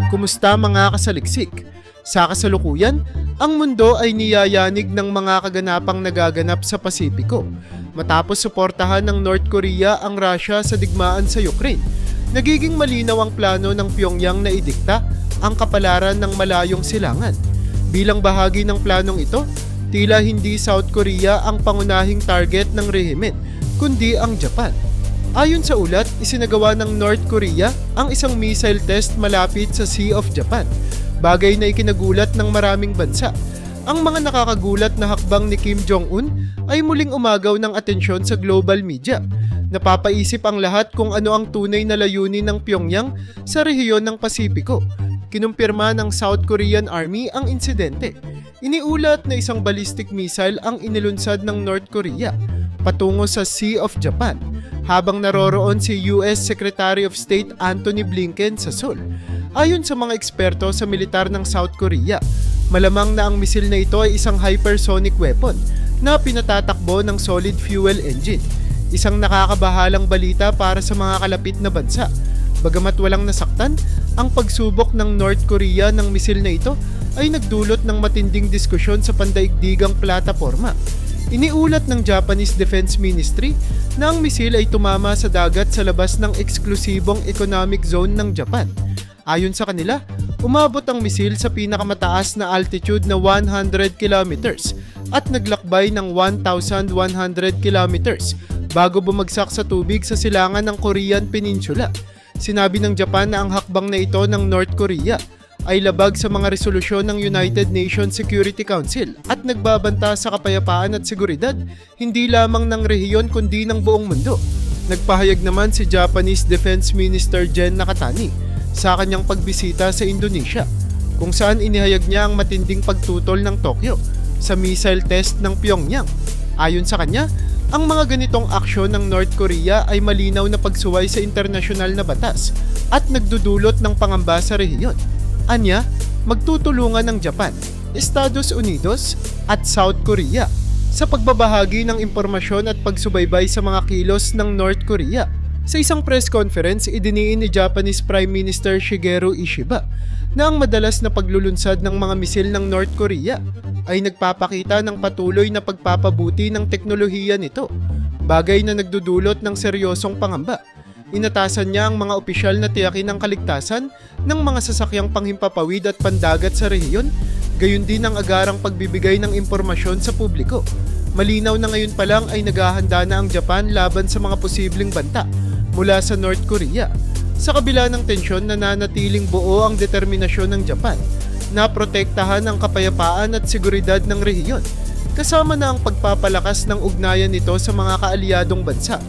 Kumusta mga kasaliksik? Sa kasalukuyan, ang mundo ay niyayanig ng mga kaganapang nagaganap sa Pasipiko matapos suportahan ng North Korea ang Russia sa digmaan sa Ukraine. Nagiging malinaw ang plano ng Pyongyang na idikta ang kapalaran ng malayong silangan. Bilang bahagi ng planong ito, tila hindi South Korea ang pangunahing target ng rehimen, kundi ang Japan. Ayon sa ulat, isinagawa ng North Korea ang isang missile test malapit sa Sea of Japan, bagay na ikinagulat ng maraming bansa. Ang mga nakakagulat na hakbang ni Kim Jong-un ay muling umagaw ng atensyon sa global media. Napapaisip ang lahat kung ano ang tunay na layunin ng Pyongyang sa rehiyon ng Pasipiko. Kinumpirma ng South Korean Army ang insidente. Iniulat na isang ballistic missile ang inilunsad ng North Korea patungo sa Sea of Japan, habang naroroon si US Secretary of State Antony Blinken sa Seoul. Ayon sa mga eksperto sa militar ng South Korea, malamang na ang misil na ito ay isang hypersonic weapon na pinatatakbo ng solid fuel engine. Isang nakakabahalang balita para sa mga kalapit na bansa. Bagamat walang nasaktan, ang pagsubok ng North Korea ng misil na ito ay nagdulot ng matinding diskusyon sa pandaigdigang plataporma. Iniulat ng Japanese Defense Ministry na ang misil ay tumama sa dagat sa labas ng eksklusibong economic zone ng Japan. Ayon sa kanila, umabot ang misil sa pinakamataas na altitude na 100 kilometers at naglakbay ng 1,100 kilometers bago bumagsak sa tubig sa silangan ng Korean Peninsula. Sinabi ng Japan na ang hakbang na ito ng North Korea ay labag sa mga resolusyon ng United Nations Security Council at nagbabanta sa kapayapaan at seguridad hindi lamang ng rehiyon kundi ng buong mundo. Nagpahayag naman si Japanese Defense Minister Gen Nakatani sa kanyang pagbisita sa Indonesia, kung saan inihayag niya ang matinding pagtutol ng Tokyo sa missile test ng Pyongyang. Ayon sa kanya, ang mga ganitong aksyon ng North Korea ay malinaw na pagsuway sa internasyonal na batas at nagdudulot ng pangamba sa rehiyon. Anya, magtutulungan ng Japan, Estados Unidos at South Korea sa pagbabahagi ng impormasyon at pagsubaybay sa mga kilos ng North Korea. Sa isang press conference, idiniin ni Japanese Prime Minister Shigeru Ishiba na ang madalas na paglulunsad ng mga misil ng North Korea ay nagpapakita ng patuloy na pagpapabuti ng teknolohiya nito, bagay na nagdudulot ng seryosong pangamba. Inatasan niya ang mga opisyal na tiyakin ang kaligtasan ng mga sasakyang panghimpapawid at pandagat sa rehiyon, gayon din ang agarang pagbibigay ng impormasyon sa publiko. Malinaw na ngayon pa lang ay naghahanda na ang Japan laban sa mga posibleng banta mula sa North Korea. Sa kabila ng tensyon, nananatiling buo ang determinasyon ng Japan na protektahan ang kapayapaan at seguridad ng rehiyon, kasama na ang pagpapalakas ng ugnayan nito sa mga kaalyadong bansa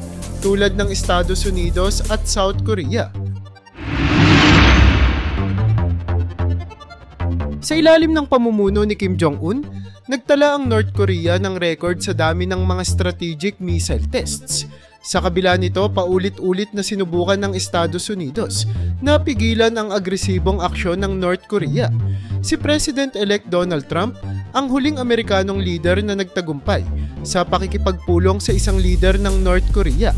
tulad ng Estados Unidos at South Korea. Sa ilalim ng pamumuno ni Kim Jong-un, nagtala ang North Korea ng record sa dami ng mga strategic missile tests. Sa kabila nito, paulit-ulit na sinubukan ng Estados Unidos na pigilan ang agresibong aksyon ng North Korea. Si President-elect Donald Trump ang huling Amerikanong leader na nagtagumpay sa pakikipagpulong sa isang leader ng North Korea.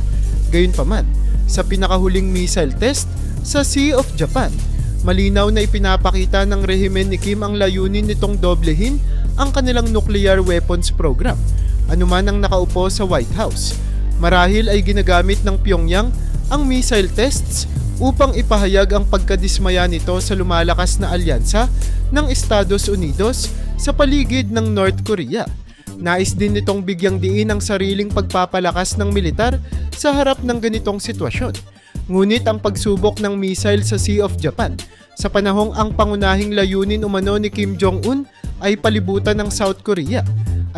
Gayunpaman, sa pinakahuling missile test sa Sea of Japan, malinaw na ipinapakita ng rehimen ni Kim ang layunin nitong doblehin ang kanilang nuclear weapons program, anuman ang nakaupo sa White House. Marahil ay ginagamit ng Pyongyang ang missile tests upang ipahayag ang pagkadismaya nito sa lumalakas na alyansa ng Estados Unidos sa paligid ng North Korea. Nais din nitong bigyang diin ang sariling pagpapalakas ng militar sa harap ng ganitong sitwasyon. Ngunit ang pagsubok ng missile sa Sea of Japan sa panahong ang pangunahing layunin umano ni Kim Jong-un ay palibutan ng South Korea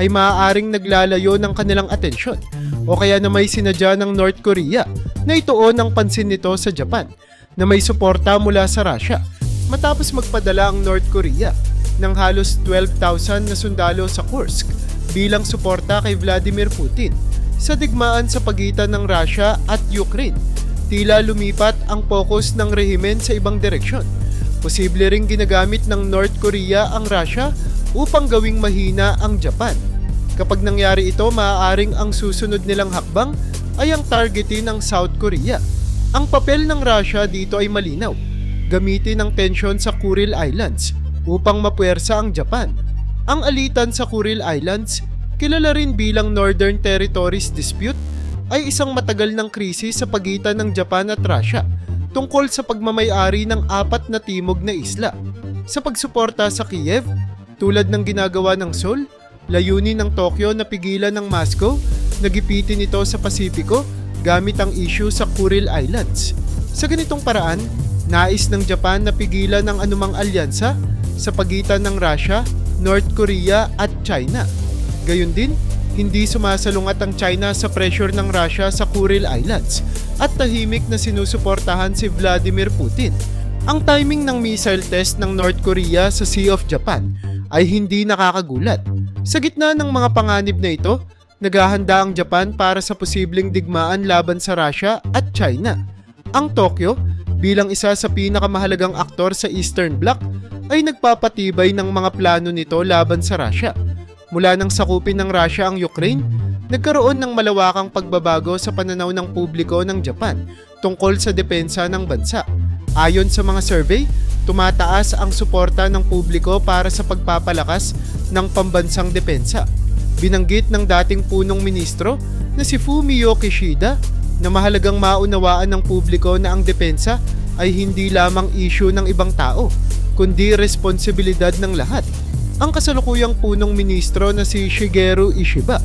ay maaaring naglalayo ng kanilang atensyon o kaya na may sinadya ng North Korea na ituon ang pansin nito sa Japan na may suporta mula sa Russia matapos magpadala ang North Korea ng halos 12,000 na sundalo sa Kursk bilang suporta kay Vladimir Putin sa digmaan sa pagitan ng Russia at Ukraine. Tila lumipat ang focus ng rehimen sa ibang direksyon. Posible ring ginagamit ng North Korea ang Russia upang gawing mahina ang Japan. Kapag nangyari ito, maaaring ang susunod nilang hakbang ay ang targetin ng South Korea. Ang papel ng Russia dito ay malinaw. gamitin ang tensyon sa Kuril Islands upang mapuwersa ang Japan. Ang alitan sa Kuril Islands, kilala rin bilang Northern Territories Dispute, ay isang matagal ng krisis sa pagitan ng Japan at Russia tungkol sa pagmamay-ari ng 4 na timog na isla. Sa pagsuporta sa Kiev, tulad ng ginagawa ng Seoul, layunin ng Tokyo na pigilan ng Moscow na gipitin ito sa Pasipiko gamit ang issue sa Kuril Islands. Sa ganitong paraan, nais ng Japan na pigilan ang anumang alyansa sa pagitan ng Russia, North Korea at China. Gayun din, hindi sumasalungat ang China sa pressure ng Russia sa Kuril Islands at tahimik na sinusuportahan si Vladimir Putin. Ang timing ng missile test ng North Korea sa Sea of Japan ay hindi nakakagulat. Sa gitna ng mga panganib na ito, naghahanda ang Japan para sa posibleng digmaan laban sa Russia at China. Ang Tokyo, bilang isa sa pinakamahalagang aktor sa Eastern Bloc, ay nagpapatibay ng mga plano nito laban sa Russia. Mula nang sakupin ng Russia ang Ukraine, nagkaroon ng malawakang pagbabago sa pananaw ng publiko ng Japan tungkol sa depensa ng bansa. Ayon sa mga survey, tumataas ang suporta ng publiko para sa pagpapalakas ng pambansang depensa. Binanggit ng dating punong ministro na si Fumio Kishida na mahalagang maunawaan ng publiko na ang depensa ay hindi lamang issue ng ibang tao, kundi responsibilidad ng lahat. Ang kasalukuyang punong ministro na si Shigeru Ishiba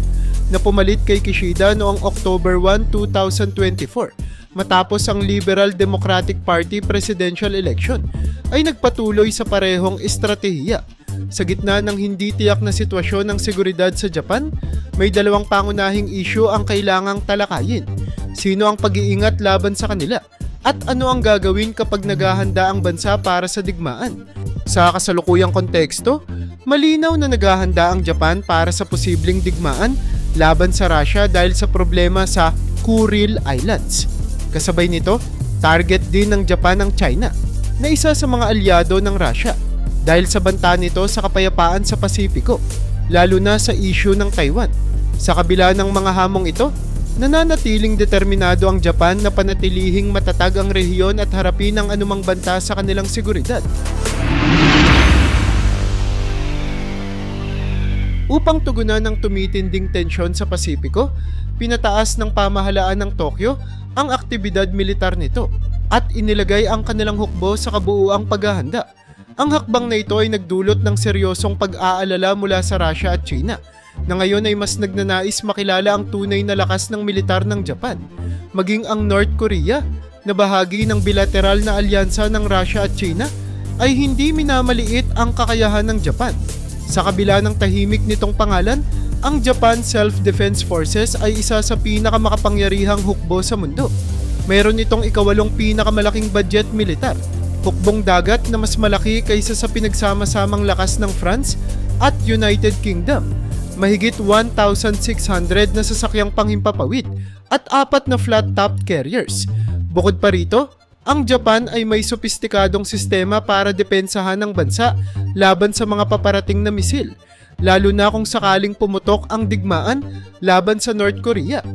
na pumalit kay Kishida noong October 1, 2024 matapos ang Liberal Democratic Party presidential election ay nagpatuloy sa parehong estratehiya. Sa gitna ng hindi tiyak na sitwasyon ng seguridad sa Japan, may dalawang pangunahing issue ang kailangang talakayin. Sino ang pag-iingat laban sa kanila? At ano ang gagawin kapag naghahanda ang bansa para sa digmaan? Sa kasalukuyang konteksto, malinaw na naghahanda ang Japan para sa posibleng digmaan laban sa Russia dahil sa problema sa Kuril Islands. Kasabay nito, target din ng Japan ang China, na isa sa mga alyado ng Russia dahil sa banta nito sa kapayapaan sa Pasipiko, lalo na sa issue ng Taiwan. Sa kabila ng mga hamong ito, nananatiling determinado ang Japan na panatilihing matatag ang rehiyon at harapin ang anumang banta sa kanilang seguridad. Upang tugunan ng tumitinding tensyon sa Pasipiko, pinataas ng pamahalaan ng Tokyo ang aktibidad militar nito at inilagay ang kanilang hukbo sa kabuuang paghahanda. Ang hakbang na ito ay nagdulot ng seryosong pag-aalala mula sa Russia at China, na ngayon ay mas nagnanais makilala ang tunay na lakas ng militar ng Japan. Maging ang North Korea, na bahagi ng bilateral na alyansa ng Russia at China, ay hindi minamaliit ang kakayahan ng Japan. Sa kabila ng tahimik nitong pangalan, ang Japan Self-Defense Forces ay isa sa pinakamakapangyarihang hukbo sa mundo. Mayroon itong ikawalong pinakamalaking budget militar, hukbong dagat na mas malaki kaysa sa pinagsama-samang lakas ng France at United Kingdom, mahigit 1,600 na sasakyang panghimpapawid at 4 na flat-topped carriers. Bukod pa rito, ang Japan ay may sopistikadong sistema para depensahan ng bansa laban sa mga paparating na misil, lalo na kung sakaling pumutok ang digmaan laban sa North Korea.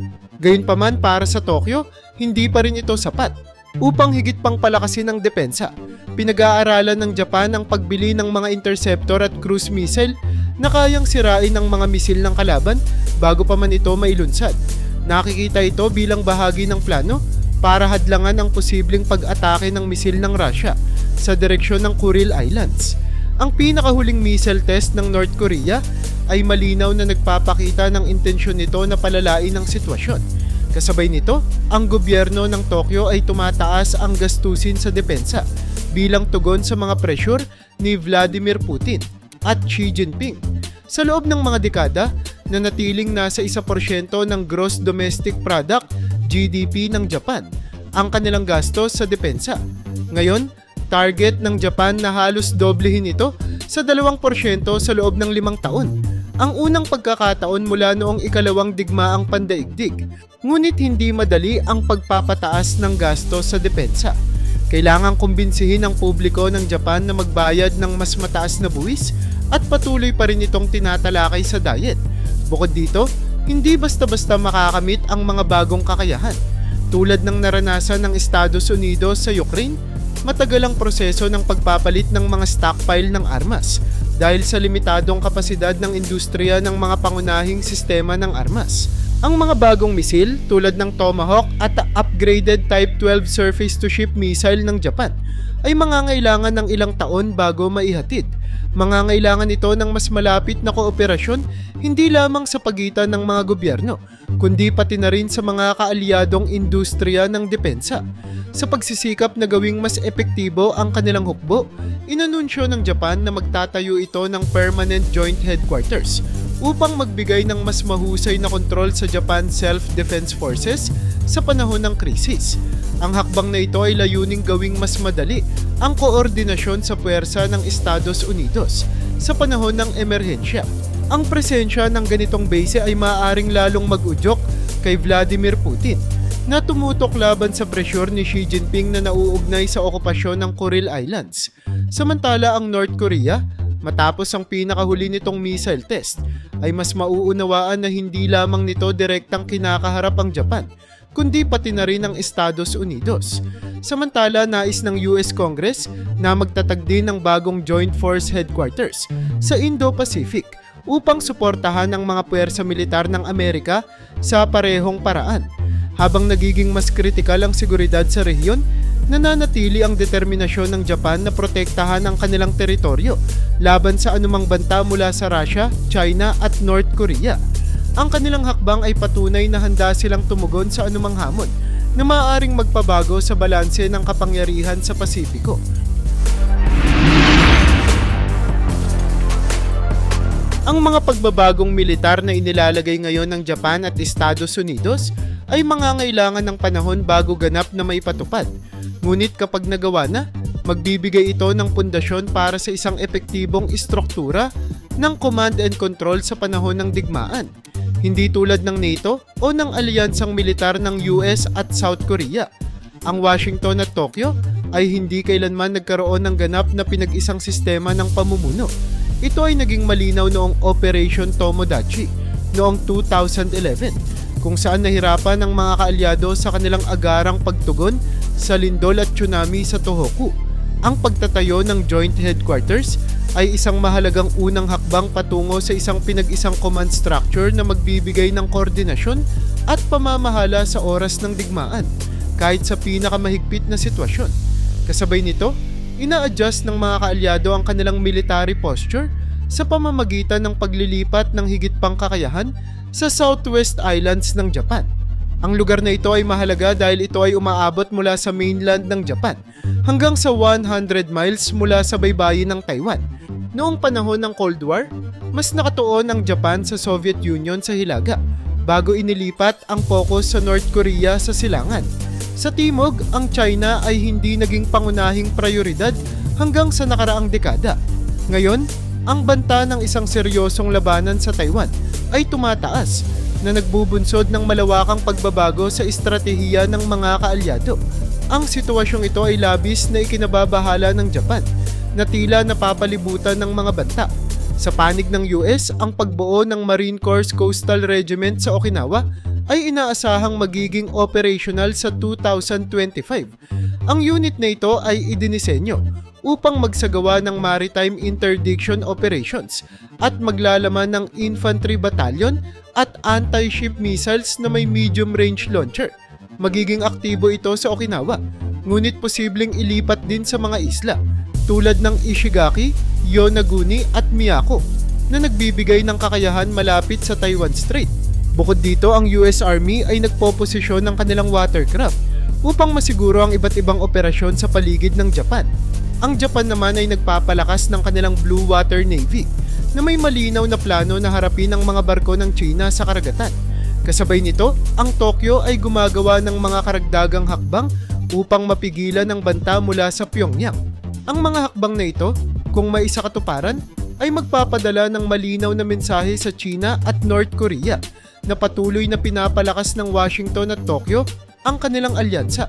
Gayunpaman para sa Tokyo, hindi pa rin ito sapat. Upang higit pang palakasin ang depensa, pinag-aaralan ng Japan ang pagbili ng mga interceptor at cruise missile na kayang sirain ang mga misil ng kalaban bago pa man ito mailunsad. Nakikita ito bilang bahagi ng plano para hadlangan ang posibleng pag-atake ng misil ng Russia sa direksyon ng Kuril Islands. Ang pinakahuling missile test ng North Korea ay malinaw na nagpapakita ng intensyon nito na palalain ang sitwasyon. Kasabay nito, ang gobyerno ng Tokyo ay tumataas ang gastusin sa depensa bilang tugon sa mga pressure ni Vladimir Putin at Xi Jinping. Sa loob ng mga dekada, nanatiling nasa 1% ng gross domestic product GDP ng Japan ang kanilang gastos sa depensa. Ngayon, target ng Japan na halos doblehin ito sa 2% sa loob ng 5 taon. Ang unang pagkakataon mula noong ikalawang digmaang pandaigdig. Ngunit hindi madali ang pagpapataas ng gastos sa depensa. Kailangang kumbinsihin ang publiko ng Japan na magbayad ng mas mataas na buwis at patuloy pa rin itong tinatalakay sa diet. Bukod dito, hindi basta-basta makakamit ang mga bagong kakayahan tulad ng naranasan ng Estados Unidos sa Ukraine matagal ang proseso ng pagpapalit ng mga stockpile ng armas dahil sa limitadong kapasidad ng industriya ng mga pangunahing sistema ng armas. Ang mga bagong misil tulad ng Tomahawk at upgraded Type 12 surface-to-ship missile ng Japan ay mangangailangan ng ilang taon bago maihatid. Mangangailangan ito ng mas malapit na kooperasyon hindi lamang sa pagitan ng mga gobyerno, kundi pati na rin sa mga kaalyadong industriya ng depensa. Sa pagsisikap na gawing mas epektibo ang kanilang hukbo, inanunsyo ng Japan na magtatayo ito ng Permanent Joint Headquarters upang magbigay ng mas mahusay na kontrol sa Japan Self-Defense Forces sa panahon ng krisis. Ang hakbang na ito ay layuning gawing mas madali ang koordinasyon sa puwersa ng Estados Unidos sa panahon ng emerhensya. Ang presensya ng ganitong base ay maaaring lalong mag-udyok kay Vladimir Putin na tumutok laban sa presyur ni Xi Jinping na nauugnay sa okupasyon ng Kuril Islands. Samantala ang North Korea, matapos ang pinakahuli nitong missile test, ay mas mauunawaan na hindi lamang nito direktang kinakaharap ang Japan, kundi pati na rin ang Estados Unidos. Samantala, nais ng US Congress na magtatag din ng bagong Joint Force Headquarters sa Indo-Pacific upang suportahan ang mga puwersa militar ng Amerika sa parehong paraan. Habang nagiging mas kritikal ang seguridad sa rehiyon, nananatili ang determinasyon ng Japan na protektahan ang kanilang teritoryo laban sa anumang banta mula sa Russia, China at North Korea. Ang kanilang hakbang ay patunay na handa silang tumugon sa anumang hamon na maaaring magpabago sa balanse ng kapangyarihan sa Pasipiko. Ang mga pagbabagong militar na inilalagay ngayon ng Japan at Estados Unidos ay mangangailangan ng panahon bago ganap na maipatupad. Ngunit kapag nagawa na, magbibigay ito ng pundasyon para sa isang epektibong istruktura ng command and control sa panahon ng digmaan. Hindi tulad ng NATO o ng alyansang militar ng US at South Korea. Ang Washington at Tokyo ay hindi kailanman nagkaroon ng ganap na pinag-isang sistema ng pamumuno. Ito ay naging malinaw noong Operation Tomodachi noong 2011, kung saan nahirapan ang mga kaalyado sa kanilang agarang pagtugon sa lindol at tsunami sa Tohoku. Ang pagtatayo ng Joint Headquarters ay isang mahalagang unang hakbang patungo sa isang pinag-isang command structure na magbibigay ng koordinasyon at pamamahala sa oras ng digmaan, kahit sa pinakamahigpit na sitwasyon. Kasabay nito, ina-adjust ng mga kaalyado ang kanilang military posture sa pamamagitan ng paglilipat ng higit pang kakayahan sa Southwest Islands ng Japan. Ang lugar na ito ay mahalaga dahil ito ay umaabot mula sa mainland ng Japan hanggang sa 100 miles mula sa baybayin ng Taiwan. Noong panahon ng Cold War, mas nakatuon ang Japan sa Soviet Union sa hilaga bago inilipat ang focus sa North Korea sa silangan. Sa timog, ang China ay hindi naging pangunahing prioridad hanggang sa nakaraang dekada. Ngayon, ang banta ng isang seryosong labanan sa Taiwan ay tumataas na nagbubunsod ng malawakang pagbabago sa estratehiya ng mga kaalyado. Ang sitwasyong ito ay labis na ikinababahala ng Japan na tila napapalibutan ng mga banta. Sa panig ng US, ang pagbuo ng Marine Corps Coastal Regiment sa Okinawa ay inaasahang magiging operational sa 2025. Ang unit na ito ay idinisenyo upang magsagawa ng maritime interdiction operations at maglalaman ng infantry battalion at anti-ship missiles na may medium-range launcher. Magiging aktibo ito sa Okinawa, ngunit posibleng ilipat din sa mga isla tulad ng Ishigaki, Yonaguni at Miyako na nagbibigay ng kakayahan malapit sa Taiwan Strait. Bukod dito, ang US Army ay nagpoposisyon ng kanilang watercraft upang masiguro ang iba't ibang operasyon sa paligid ng Japan. Ang Japan naman ay nagpapalakas ng kanilang Blue Water Navy na may malinaw na plano na harapin ang mga barko ng China sa karagatan. Kasabay nito, ang Tokyo ay gumagawa ng mga karagdagang hakbang upang mapigilan ang banta mula sa Pyongyang. Ang mga hakbang na ito, kung maisakatuparan, ay magpapadala ng malinaw na mensahe sa China at North Korea na patuloy na pinapalakas ng Washington at Tokyo ang kanilang alyansa,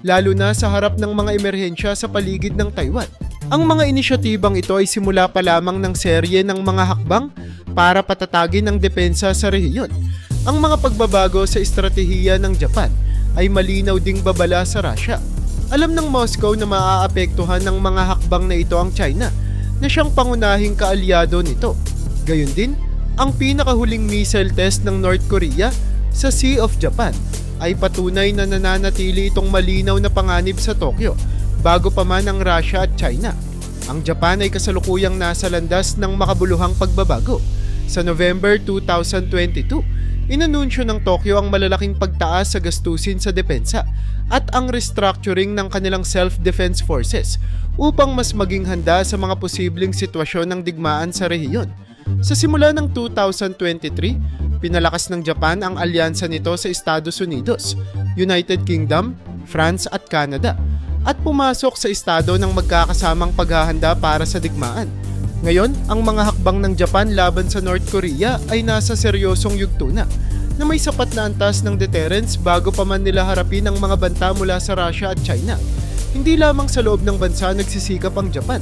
lalo na sa harap ng mga emerhensya sa paligid ng Taiwan. Ang mga inisyatibang ito ay simula pa lamang ng serye ng mga hakbang para patatagin ang depensa sa rehiyon. Ang mga pagbabago sa estratehiya ng Japan ay malinaw ding babala sa Russia. Alam ng Moscow na maaapektuhan ng mga hakbang na ito ang China, na siyang pangunahing kaalyado nito. Gayun din, ang pinakahuling missile test ng North Korea sa Sea of Japan ay patunay na nananatili itong malinaw na panganib sa Tokyo bago pa man ang Russia at China. Ang Japan ay kasalukuyang nasa landas ng makabuluhang pagbabago. Sa November 2022, inanunsyo ng Tokyo ang malalaking pagtaas sa gastusin sa depensa at ang restructuring ng kanilang self-defense forces upang mas maging handa sa mga posibleng sitwasyon ng digmaan sa rehiyon. Sa simula ng 2023, pinalakas ng Japan ang alyansa nito sa Estados Unidos, United Kingdom, France at Canada at pumasok sa estado ng magkakasamang paghahanda para sa digmaan. Ngayon, ang mga hakbang ng Japan laban sa North Korea ay nasa seryosong yugto na may sapat na antas ng deterrence bago pa man nila harapin ang mga banta mula sa Russia at China. Hindi lamang sa loob ng bansa nagsisikap ang Japan.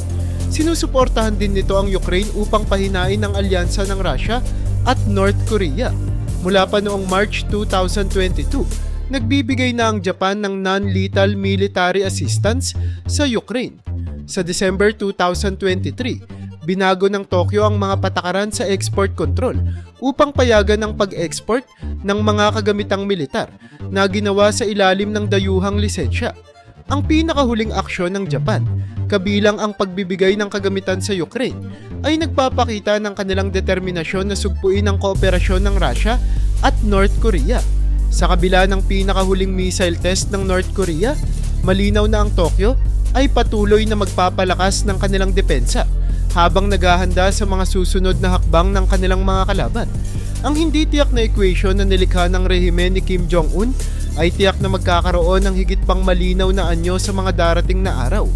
Sinusuportahan din nito ang Ukraine upang pahinain ang alyansa ng Russia at North Korea. Mula pa noong March 2022, nagbibigay na ang Japan ng non-lethal military assistance sa Ukraine. Sa December 2023, binago ng Tokyo ang mga patakaran sa export control upang payagan ang pag-export ng mga kagamitang militar na ginawa sa ilalim ng dayuhang lisensya. Ang pinakahuling aksyon ng Japan, kabilang ang pagbibigay ng kagamitan sa Ukraine, ay nagpapakita ng kanilang determinasyon na sugpuin ang kooperasyon ng Russia at North Korea. Sa kabila ng pinakahuling missile test ng North Korea, malinaw na ang Tokyo ay patuloy na magpapalakas ng kanilang depensa habang naghahanda sa mga susunod na hakbang ng kanilang mga kalaban. Ang hindi tiyak na equation na nilikha ng rehimen ni Kim Jong-un ay tiyak na magkakaroon ng higit pang malinaw na anyo sa mga darating na araw.